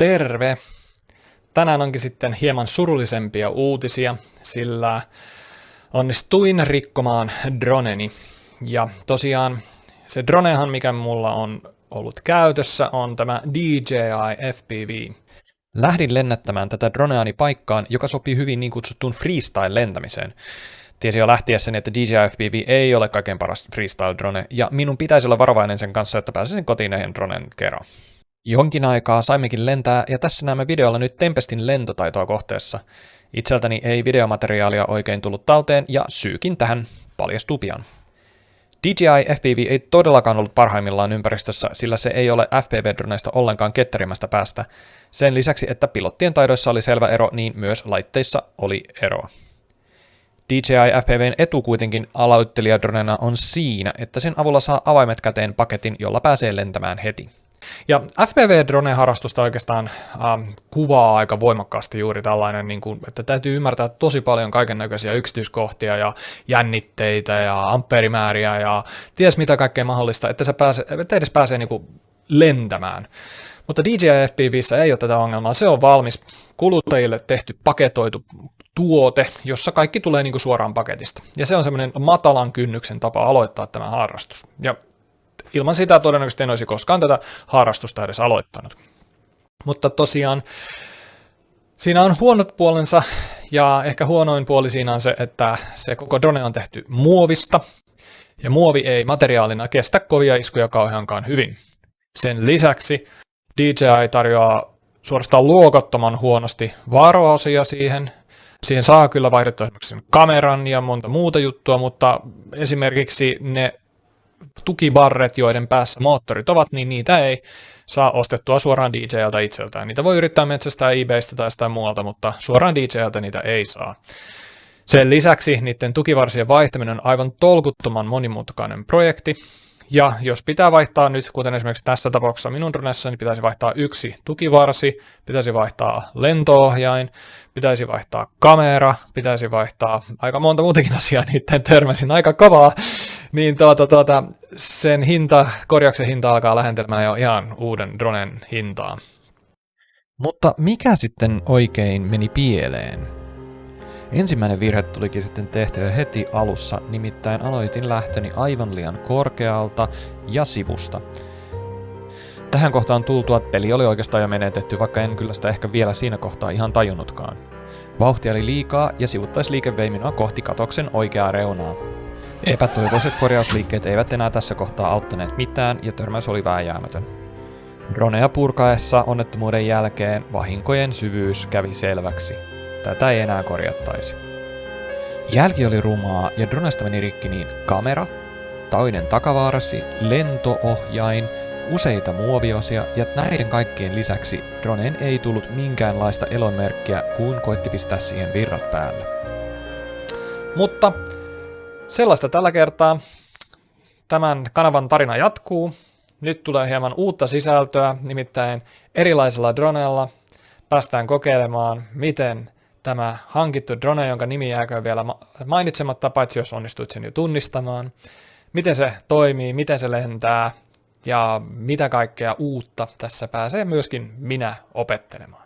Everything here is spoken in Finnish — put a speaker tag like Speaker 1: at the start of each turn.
Speaker 1: Terve! Tänään onkin sitten hieman surullisempia uutisia, sillä onnistuin rikkomaan droneni. Ja tosiaan se dronehan, mikä mulla on ollut käytössä, on tämä DJI FPV. Lähdin lennättämään tätä droneani paikkaan, joka sopii hyvin niin kutsuttuun freestyle-lentämiseen. Tiesin jo lähtiessäni, että DJI FPV ei ole kaikkein paras freestyle-drone, ja minun pitäisi olla varovainen sen kanssa, että pääsisin kotiin yhden dronen kerran. Jonkin aikaa saimmekin lentää, ja tässä näemme videolla nyt Tempestin lentotaitoa kohteessa. Itseltäni ei videomateriaalia oikein tullut talteen, ja syykin tähän paljastuu pian. DJI FPV ei todellakaan ollut parhaimmillaan ympäristössä, sillä se ei ole FPV-droneista ollenkaan ketterimmästä päästä. Sen lisäksi, että pilottien taidoissa oli selvä ero, niin myös laitteissa oli eroa. DJI FPVn etu kuitenkin aloittelijadronena on siinä, että sen avulla saa avaimet käteen paketin, jolla pääsee lentämään heti. Ja FPV-drone-harrastusta oikeastaan kuvaa aika voimakkaasti juuri tällainen, että täytyy ymmärtää tosi paljon kaikennäköisiä yksityiskohtia ja jännitteitä ja ampeerimääriä ja ties mitä kaikkea mahdollista, että edes pääsee lentämään. Mutta DJI FPVissä ei ole tätä ongelmaa, se on valmis kuluttajille tehty paketoitu tuote, jossa kaikki tulee suoraan paketista. Ja se on semmoinen matalan kynnyksen tapa aloittaa tämä harrastus. Ja ilman sitä todennäköisesti en olisi koskaan tätä harrastusta edes aloittanut. Mutta tosiaan siinä on huonot puolensa, ja ehkä huonoin puoli siinä on se, että se koko drone on tehty muovista, ja muovi ei materiaalina kestä kovia iskuja kauheankaan hyvin. Sen lisäksi DJI tarjoaa suorastaan luokattoman huonosti varoasia siihen. Siihen saa kyllä vaihdettua esimerkiksi kameran ja monta muuta juttua, mutta esimerkiksi ne tukibarret, joiden päässä moottorit ovat, niin niitä ei saa ostettua suoraan DJIltä itseltään. Niitä voi yrittää metsästää eBaystä tai jostain muualta, mutta suoraan DJIltä niitä ei saa. Sen lisäksi niiden tukivarsien vaihtaminen on aivan tolkuttoman monimutkainen projekti. Ja jos pitää vaihtaa nyt, kuten esimerkiksi tässä tapauksessa minun dronessa, niin pitäisi vaihtaa yksi tukivarsi, pitäisi vaihtaa lentoohjain, pitäisi vaihtaa kamera, pitäisi vaihtaa aika monta muutakin asiaa, niiden törmäsin aika kovaa, niin sen korjauksen hinta alkaa lähentelemään jo ihan uuden dronen hintaa. Mutta mikä sitten oikein meni pieleen? Ensimmäinen virhe tulikin sitten tehtyä heti alussa, nimittäin aloitin lähtöni aivan liian korkealta ja sivusta. Tähän kohtaan tultua peli oli oikeastaan jo menetetty, vaikka en kyllä sitä ehkä vielä siinä kohtaa ihan tajunnutkaan. Vauhtia oli liikaa ja sivuttaisliike vei minua kohti katoksen oikeaa reunaa. Epätoivoiset korjausliikkeet eivät enää tässä kohtaa auttaneet mitään ja törmäys oli vääjäämätön. Dronea purkaessa onnettomuuden jälkeen vahinkojen syvyys kävi selväksi. Tätä ei enää korjattaisi. Jälki oli rumaa ja dronesta meni rikki niin kamera, toinen takavaarasi, lentoohjain, useita muoviosia ja näiden kaikkien lisäksi droneen ei tullut minkäänlaista elonmerkkiä, kun koitti pistää siihen virrat päälle. Mutta sellaista tällä kertaa. Tämän kanavan tarina jatkuu. Nyt tulee hieman uutta sisältöä, nimittäin erilaisella dronella päästään kokeilemaan, miten tämä hankittu drone, jonka nimi jääkö vielä mainitsematta, paitsi jos onnistuit sen jo tunnistamaan, miten se toimii, miten se lentää ja mitä kaikkea uutta tässä pääsee myöskin minä opettelemaan.